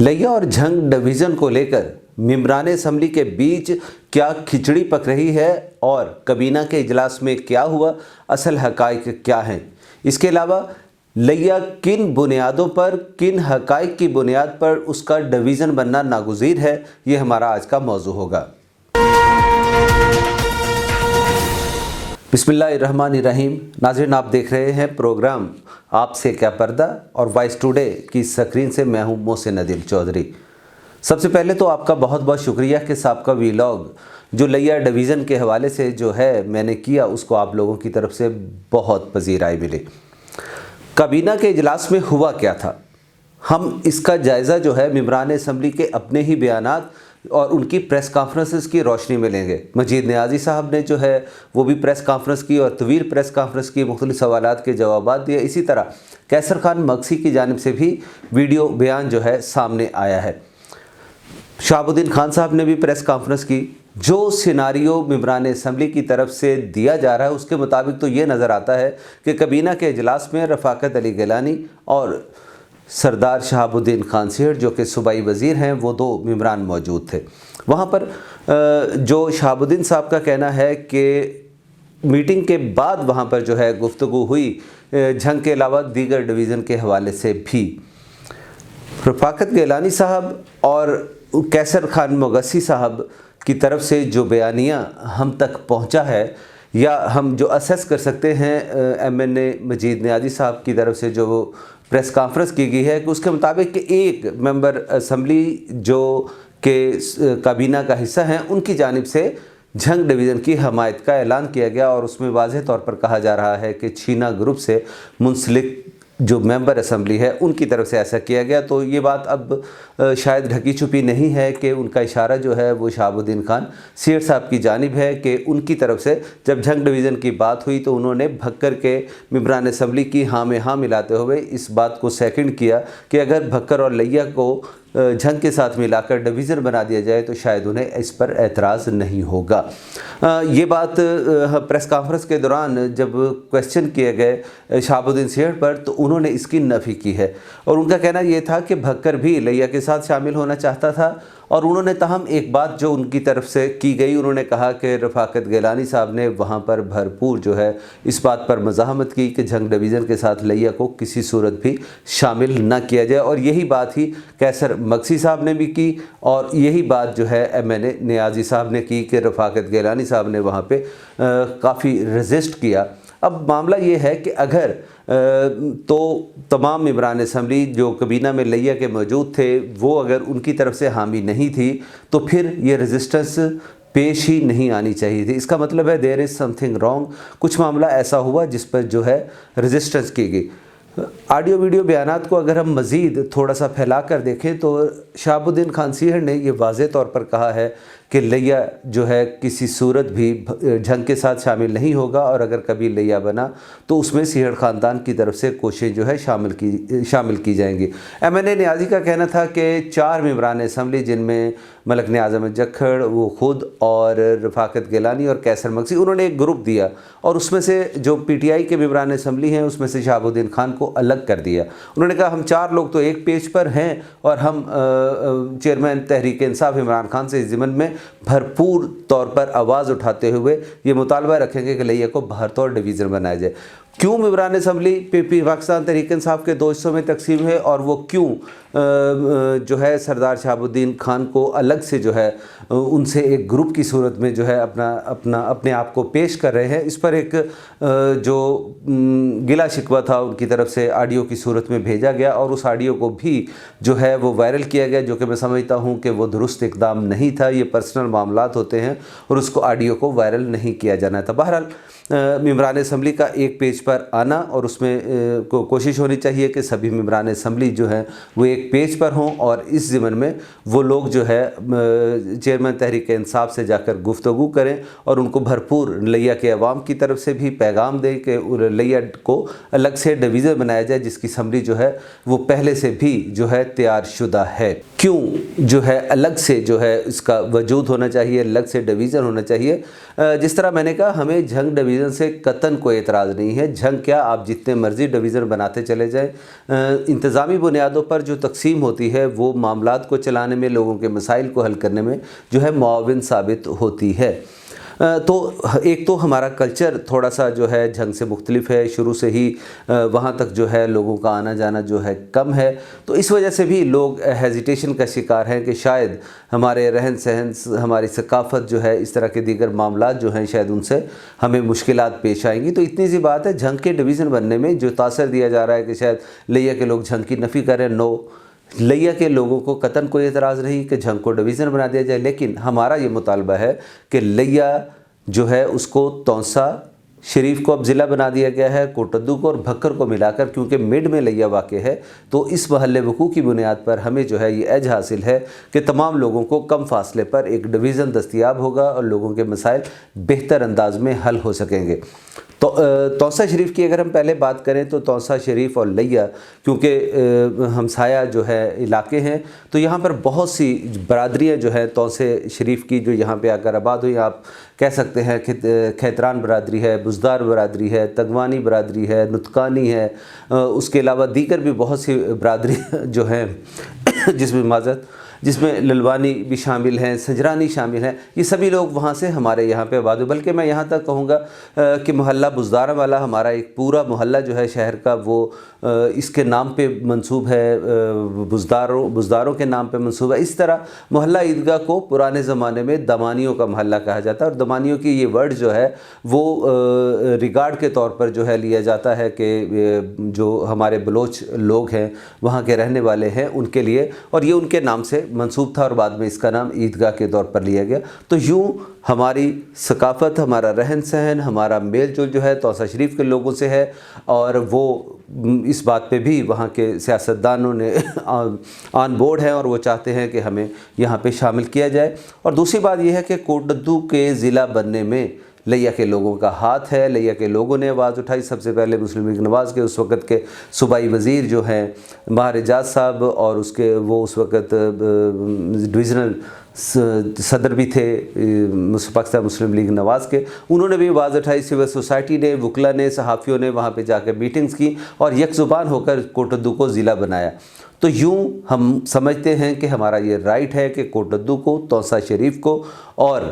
लिया और झंग डिवीज़न को लेकर मेंबरान असम्बली के बीच क्या खिचड़ी पक रही है और काबीना के इजलास में क्या हुआ, असल हक़ाइक़ क्या हैं। इसके अलावा लिया किन बुनियादों पर, किन हक़ाइक़ की बुनियाद पर उसका डिवीज़न बनना नागुज़ीर है, ये हमारा आज का मौजू होगा। बिस्मिल्लाहिर्रहमानिर्रहीम। नाज़रीन, आप देख रहे हैं प्रोग्राम आपसे क्या पर्दा और वॉइस टुडे की स्क्रीन से मैं हूं मोहसिन अदील चौधरी। सबसे पहले तो आपका बहुत बहुत शुक्रिया कि आपका वीलॉग जो लिया डिवीज़न के हवाले से जो है मैंने किया, उसको आप लोगों की तरफ से बहुत पज़ीराई मिली। काबीना के इजलास में हुआ क्या था, हम इसका जायज़ा जो है मेंबरान असम्बली के अपने ही बयानात और उनकी प्रेस कॉन्फ्रेंसेस की रोशनी में लेंगे। मजीद नियाज़ी साहब ने जो है वो भी प्रेस कॉन्फ्रेंस की और तवील प्रेस कॉन्फ्रेंस की, मुख्तलिफ सवालात के जवाबात दिए। इसी तरह कैसर खान मगसी की जानिब से भी वीडियो बयान जो है सामने आया है। शहाबुद्दीन खान साहब ने भी प्रेस कॉन्फ्रेंस की। जो सिनारियो मेंबरान असम्बली की तरफ से दिया जा रहा है उसके मुताबिक तो ये नज़र आता है कि काबीना के इजलास में रफ़ाकत अली गिलानी और सरदार शहाबुद्दीन खान सिहड़ जो कि सूबाई वज़ीर हैं, वो दो मेंबरान मौजूद थे। वहाँ पर जो शहाबुद्दीन साहब का कहना है कि मीटिंग के बाद वहाँ पर जो है गुफ्तगू हुई झंग के अलावा दीगर डिवीज़न के हवाले से भी। रफ़ाकत गिलानी साहब और कैसर खान मगसी साहब की तरफ से जो बयानिया हम तक पहुँचा है या हम जो असेस कर सकते हैं MNA मजीद नियाज़ी साहब की तरफ से जो प्रेस कॉन्फ्रेंस की गई है कि उसके मुताबिक कि एक मेंबर असम्बली जो के काबीना का हिस्सा हैं उनकी जानिब से झंग डिवीज़न की हमायत का ऐलान किया गया और उसमें वाज़ेह तौर पर कहा जा रहा है कि छीना ग्रुप से मुंसलिक जो मेंबर असम्बली है उनकी तरफ से ऐसा किया गया। तो ये बात अब शायद ढकी छुपी नहीं है कि उनका इशारा जो है वो शहाबुद्दीन खान सिहड़ साहब की जानिब है कि उनकी तरफ से जब झंग डिवीज़न की बात हुई तो उन्होंने भक्कर के मेंबरान असम्बली की हाँ में हाँ मिलाते हुए इस बात को सेकंड किया कि अगर भक्कर और लिया को झंग के साथ मिलाकर डिवीज़न बना दिया जाए तो शायद उन्हें इस पर एतराज़ नहीं होगा। ये बात प्रेस कॉन्फ्रेंस के दौरान जब क्वेश्चन किए गए शहाबुद्दीन सिहड़ पर तो उन्होंने इसकी नफ़ी की है और उनका कहना ये था कि भक्कर भी लिया के साथ शामिल होना चाहता था। और उन्होंने तहम एक बात जो उनकी तरफ से की गई, उन्होंने कहा कि रफ़ाकत गिलानी साहब ने वहाँ पर भरपूर जो है इस बात पर मज़ाहमत की कि झंग डिवीज़न के साथ लिया को किसी सूरत भी शामिल न किया जाए और यही बात ही कैसर मगसी साहब ने भी की और यही बात जो है MNA नियाज़ी साहब ने की कि रफ़ाकत गिलानी साहब ने वहाँ पे काफ़ी रेजिस्ट किया। अब मामला ये है कि अगर तो तमाम मेंबरान असम्बली जो काबीना में लिया के मौजूद थे वो अगर उनकी तरफ से हामी नहीं थी तो फिर ये रेजिस्टेंस पेश ही नहीं आनी चाहिए थी। इसका मतलब है देयर इज़ समथिंग रॉन्ग, कुछ मामला ऐसा हुआ जिस पर जो है रेजिस्टेंस की गई। ऑडियो वीडियो बयानात को अगर हम मज़ीद थोड़ा सा फैला कर देखें तो शहाबुद्दीन खान सिहड़ ने ये वाज़ेह तौर पर कहा है कि लिया जो है किसी सूरत भी झंग के साथ शामिल नहीं होगा और अगर कभी लिया बना तो उसमें सिहड़ ख़ानदान की तरफ से कोशिश जो है शामिल की जाएंगी। MNA नियाज़ी का कहना था कि 4 मेंबरान असम्बली जिनमें मलक नियाज़ अहमद जक्खड़, वो खुद और रफ़ाकत गिलानी और कैसर मगसी, उन्होंने एक ग्रुप दिया और उसमें से जो PTI के मेंबरान असम्बली हैं उसमें से शहाबुद्दीन खान को अलग कर दिया। उन्होंने कहा हम 4 लोग तो एक पेज पर हैं और हम चेयरमैन तहरीक इंसाफ इमरान खान से इस ज़िमन में भरपूर तौर पर आवाज़ उठाते हुए ये मुतालबा रखेंगे कि लिया को बहरतौर डिवीज़न बनाया जाए। क्यों मेंबरान असम्बली पाकिस्तान तहरीक इंसाफ के 2 हिस्सों में तकसीम है और वो क्यों जो है सरदार शहाबुद्दीन खान को अलग से जो है उनसे एक ग्रुप की सूरत में जो है अपने आप को पेश कर रहे हैं, इस पर एक जो गिला शिकवा था उनकी तरफ से ऑडियो की सूरत में भेजा गया और उस ऑडियो को भी जो है वो वायरल किया गया, जो कि मैं समझता हूँ कि वो दुरुस्त इक़दाम नहीं था। ये पर्सनल मामलात होते हैं और उसको ऑडियो को वायरल नहीं किया जाना था। बहरहाल मेंबरान असम्बली का एक पेज पर आना और उसमें कोशिश होनी चाहिए कि सभी मेंबरान असम्बली जो हैं वो एक पेज पर हों और इस ज़िमन में वो लोग जो है चेयरमैन तहरीक इंसाफ से जाकर गुफ्तगू करें और उनको भरपूर लिया के अवाम की तरफ से भी पैगाम दें कि लिया को अलग से डिवीज़न बनाया जाए जिसकी असम्बली जो है वो पहले से भी जो है तैयार शुदा है। क्यों जो है अलग से जो है इसका वजूद होना चाहिए, अलग से डिवीज़न होना चाहिए। जिस तरह मैंने कहा हमें झंग डिवीज़न से कतन कोई एतराज़ नहीं है। झंग क्या, आप जितने मर्ज़ी डिवीज़न बनाते चले जाएँ, इंतज़ामी बुनियादों पर जो تقسیم ہوتی ہے وہ معاملات کو چلانے میں، لوگوں کے مسائل کو حل کرنے میں جو ہے معاون ثابت ہوتی ہے۔ تو ایک تو ہمارا کلچر تھوڑا سا جو ہے جھنگ سے مختلف ہے، شروع سے ہی وہاں تک جو ہے لوگوں کا آنا جانا جو ہے کم ہے، تو اس وجہ سے بھی لوگ ہیزیٹیشن کا شکار ہیں کہ شاید ہمارے رہن سہن، ہماری ثقافت جو ہے، اس طرح کے دیگر معاملات جو ہیں شاید ان سے ہمیں مشکلات پیش آئیں گی۔ تو اتنی سی بات ہے، جھنگ کے ڈویژن بننے میں جو تاثر دیا جا رہا ہے کہ شاید لیا کے لوگ جھنگ کی نفی کریں، نو، لیا کے لوگوں کو قطعاً کوئی اعتراض نہیں کہ جھنگ کو ڈویژن بنا دیا جائے، لیکن ہمارا یہ مطالبہ ہے کہ لیا جو ہے اس کو تونسا شریف کو اب ضلع بنا دیا گیا ہے، کوٹدو کو اور بھکر کو ملا کر، کیونکہ مڈ میں لیا واقع ہے، تو اس محل وقوع کی بنیاد پر ہمیں جو ہے یہ ایج حاصل ہے کہ تمام لوگوں کو کم فاصلے پر ایک ڈویژن دستیاب ہوگا اور لوگوں کے مسائل بہتر انداز میں حل ہو سکیں گے۔ تو تونسا شریف کی اگر ہم پہلے بات کریں تو تونسا شریف اور لیا کیونکہ ہمسایہ جو ہے علاقے ہیں، تو یہاں پر بہت سی برادریاں جو ہیں تونسے شریف کی جو یہاں پہ آ کر آباد ہوئی۔ آپ کہہ سکتے ہیں کہ کھیتران برادری ہے، بزدار برادری ہے، تگوانی برادری ہے، نتکانی ہے، اس کے علاوہ دیگر بھی بہت سی برادری جو ہیں جس میں للوانی بھی شامل ہیں، سجرانی شامل ہیں، یہ سبھی لوگ وہاں سے ہمارے یہاں پہ آباد ہوئے۔ بلکہ میں یہاں تک کہوں گا کہ محلہ بزداروں والا ہمارا ایک پورا محلہ جو ہے شہر کا، وہ اس کے نام پہ منسوب ہے، بزداروں کے نام پہ منسوب ہے۔ اس طرح محلہ عیدگاہ کو پرانے زمانے میں دمانیوں کا محلہ کہا جاتا ہے، اور دمانیوں کی یہ ورڈ جو ہے وہ ریگارڈ کے طور پر جو ہے لیا جاتا ہے کہ جو ہمارے بلوچ لوگ ہیں، وہاں کے رہنے والے ہیں، ان کے لیے، اور یہ ان کے نام سے منسوب تھا اور بعد میں اس کا نام عیدگاہ کے طور پر لیا گیا۔ تو یوں ہماری ثقافت، ہمارا رہن سہن، ہمارا میل جول جو ہے تونسا شریف کے لوگوں سے ہے، اور وہ اس بات پہ بھی وہاں کے سیاستدانوں نے آن بورڈ ہیں اور وہ چاہتے ہیں کہ ہمیں یہاں پہ شامل کیا جائے۔ اور دوسری بات یہ ہے کہ کوٹدو کے ضلع بننے میں لیا کے لوگوں کا ہاتھ ہے، لیا کے لوگوں نے آواز اٹھائی۔ سب سے پہلے مسلم لیگ نواز کے اس وقت کے صوبائی وزیر جو ہیں ماہر اعجاز صاحب، اور وہ اس وقت ڈویژنل صدر بھی تھے پاکستان مسلم لیگ نواز کے، انہوں نے بھی آواز اٹھائی۔ سول سوسائٹی نے، وکلا نے، صحافیوں نے وہاں پہ جا کے میٹنگز کی اور یک زبان ہو کر کوٹدو کو ضلع بنایا۔ تو یوں ہم سمجھتے ہیں کہ ہمارا یہ رائٹ ہے کہ کوٹدو کو، تونسا شریف کو اور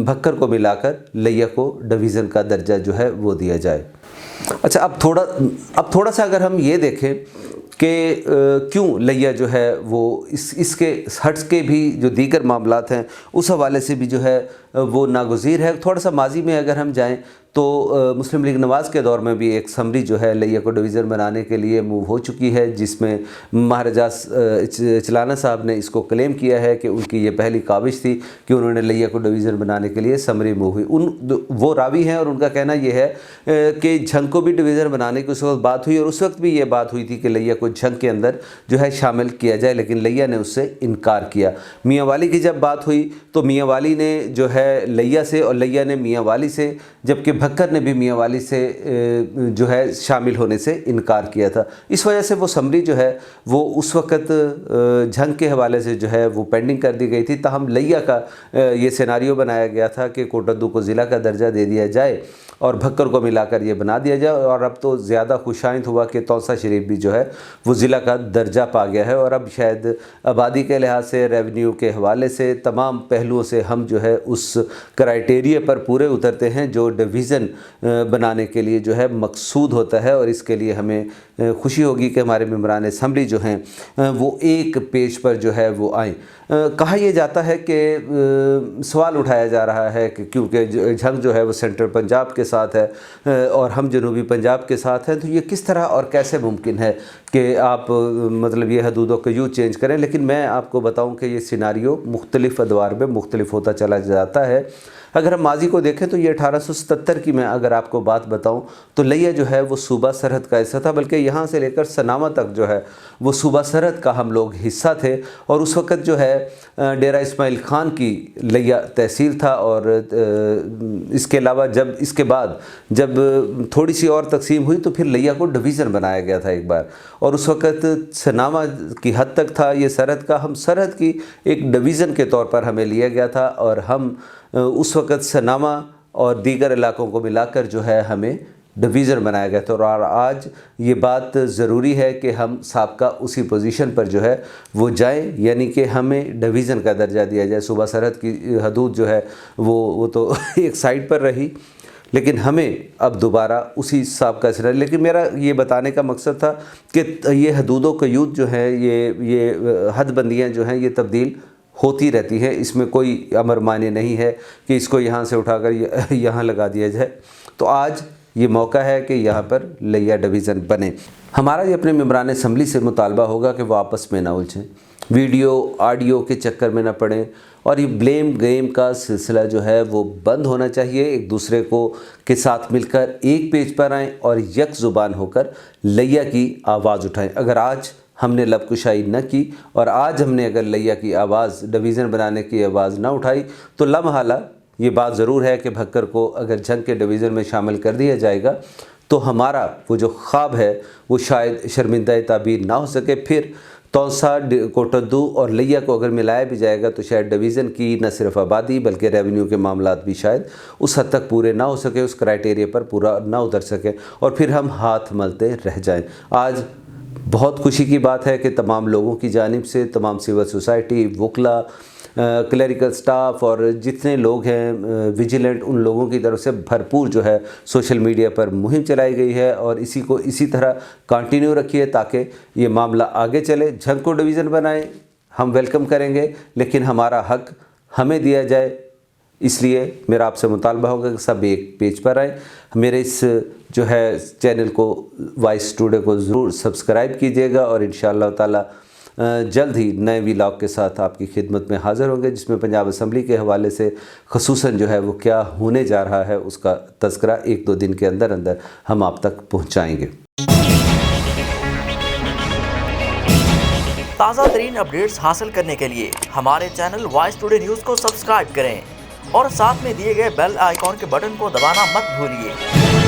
بھکر کو ملا کر لیا کو ڈویژن کا درجہ جو ہے وہ دیا جائے۔ اچھا، اب تھوڑا سا اگر ہم یہ دیکھیں کہ کیوں لیا جو ہے وہ اس کے ہٹس کے بھی جو دیگر معاملات ہیں اس حوالے سے بھی جو ہے وہ ناگزیر ہے۔ تھوڑا سا ماضی میں اگر ہم جائیں تو مسلم لیگ نواز کے دور میں بھی ایک اسمبلی جو ہے لیا کو ڈویژن بنانے کے لیے موو ہو چکی ہے، جس میں ماہر اعجاز چلانا صاحب نے اس کو کلیم کیا ہے کہ ان کی یہ پہلی کاوش تھی کہ انہوں نے لیا کو ڈویژن بنانے کے لیے اسمبلی موو ہوئی۔ وہ راوی ہیں اور ان کا کہنا یہ ہے کہ جھنگ کو بھی ڈویژن بنانے کی اس وقت بات ہوئی، اور اس وقت بھی یہ بات ہوئی تھی کہ لیا کو جھنگ کے اندر جو ہے شامل کیا جائے، لیکن لیا نے اس سے انکار کیا۔ میاں والی کی جب بات ہوئی تو میاں والی نے جو ہے لیا سے، اور لیا نے میاں والی سے، جبکہ بھکر نے بھی میاں والی سے جو ہے شامل ہونے سے انکار کیا تھا۔ اس وجہ سے وہ اسمبلی جو ہے وہ اس وقت جھنگ کے حوالے سے جو ہے وہ پینڈنگ کر دی گئی تھی۔ تاہم لیا کا یہ سیناریو بنایا گیا تھا کہ کوٹدو کو ضلع کا درجہ دے دیا جائے اور بھکر کو ملا کر یہ بنا دیا جائے، اور اب تو زیادہ خوشائند ہوا کہ تونسا شریف بھی جو ہے وہ ضلع کا درجہ پا گیا ہے، اور اب شاید آبادی کے لحاظ سے، ریونیو کے حوالے سے، تمام پہلوؤں سے ہم جو ہے اس کرائٹیریے پر پورے اترتے ہیں جو ڈویژن بنانے کے لیے جو ہے مقصود ہوتا ہے، اور اس کے لیے ہمیں خوشی ہوگی کہ ہمارے ممبران اسمبلی جو ہیں وہ ایک پیج پر جو ہے وہ آئیں۔ کہا یہ جاتا ہے کہ سوال اٹھایا جا رہا ہے کہ کیونکہ جھنگ جو ہے وہ سینٹرل پنجاب کے ساتھ ہے اور ہم جنوبی پنجاب کے ساتھ ہیں، تو یہ کس طرح اور کیسے ممکن ہے کہ آپ مطلب یہ حدودوں کو یوں چینج کریں؟ لیکن میں آپ کو بتاؤں کہ یہ سیناریو مختلف ادوار میں مختلف ہوتا چلا جاتا ہے۔ اگر ہم ماضی کو دیکھیں تو یہ 1877 کی میں اگر آپ کو بات بتاؤں تو لیا جو ہے وہ صوبہ سرحد کا حصہ تھا، بلکہ یہاں سے لے کر سناما تک جو ہے وہ صوبہ سرحد کا ہم لوگ حصہ تھے، اور اس وقت جو ہے ڈیرہ اسماعیل خان کی لیا تحصیل تھا، اور اس کے علاوہ اس کے بعد جب تھوڑی سی اور تقسیم ہوئی تو پھر لیا کو ڈویژن بنایا گیا تھا ایک بار، اور اس وقت سناما کی حد تک تھا یہ سرحد کا، ہم سرحد کی ایک ڈویژن کے طور پر ہمیں لیا گیا تھا، اور ہم اس وقت سناما اور دیگر علاقوں کو ملا کر جو ہے ہمیں डिवीज़न बनाया गया था और आज ये बात ज़रूरी है कि हम साबका उसी पोजीशन पर जो है वो जाएं, यानी कि हमें डिवीज़न का दर्जा दिया जाए। सूबा सरहद की हदूद जो है वो तो एक साइड पर रही, लेकिन हमें अब दोबारा उसी साबका सिरा। लेकिन मेरा ये बताने का मकसद था कि ये हदूदों क़यूद जो है, ये हदबंदियाँ जो हैं ये तब्दील होती रहती हैं, इसमें कोई अमर माने नहीं है कि इसको यहाँ से उठाकर यहाँ लगा दिया जाए। तो आज ये मौका है कि यहाँ पर लिया डिवीज़न बने। हमारा ये अपने मेंबरान असम्बली से मुतालबा होगा कि वो आपस में ना उलझें, वीडियो ऑडियो के चक्कर में ना पड़ें, और ये ब्लेम गेम का सिलसिला जो है वो बंद होना चाहिए। एक दूसरे को के साथ मिलकर एक पेज पर आएँ और यक ज़ुबान होकर लिया की आवाज़ उठाएं। अगर आज हमने लबकुशाई न की और आज हमने अगर लिया की आवाज़, डिवीज़न बनाने की आवाज़ न उठाई, तो लम्हाला ये बात ज़रूर है कि भक्कर को अगर जंग के डिवीज़न में शामिल कर दिया जाएगा तो हमारा वो जो ख्वाब है वो शायद शर्मिंदा ताबीर ना हो सके। फिर तौसा, कोटद्दू और लिया को अगर मिलाया भी जाएगा तो शायद डिवीज़न की न सिर्फ आबादी बल्कि रेवेन्यू के मामलात भी शायद उस हद तक पूरे ना हो सके, उस क्राइटेरिया पर पूरा ना उतर सके और फिर हम हाथ मलते रह जाएं। आज बहुत खुशी की बात है कि तमाम लोगों की जानिब से, तमाम सिविल सोसाइटी, वकला, क्लरिकल स्टाफ और जितने लोग हैं विजिलेंट, उन लोगों की तरफ से भरपूर जो है सोशल मीडिया पर मुहिम चलाई गई है और इसी को इसी तरह कंटिन्यू रखिए ताकि ये मामला आगे चले। जंग को डिवीज़न बनाएं, हम वेलकम करेंगे, लेकिन हमारा हक हमें दिया जाए। इसलिए मेरा आपसे मुतालबा होगा कि सब एक पेज पर आएँ। मेरे इस जो है चैनल को, वॉइस टुडे को ज़रूर सब्सक्राइब कीजिएगा और इंशाअल्लाह ताला जल्द ही नए व्लॉग के साथ आपकी खिदमत में हाज़िर होंगे, जिसमें पंजाब असम्बली के हवाले से ख़ुसूसन जो है वो क्या होने जा रहा है उसका तज़किरा 1-2 दिन के अंदर अंदर हम आप तक पहुँचाएँगे। ताज़ा तरीन अपडेट्स हासिल करने के लिए हमारे चैनल वॉइस टुडे न्यूज़ को सब्सक्राइब करें और साथ में दिए गए बेल आइकॉन के बटन को दबाना मत भूलिए।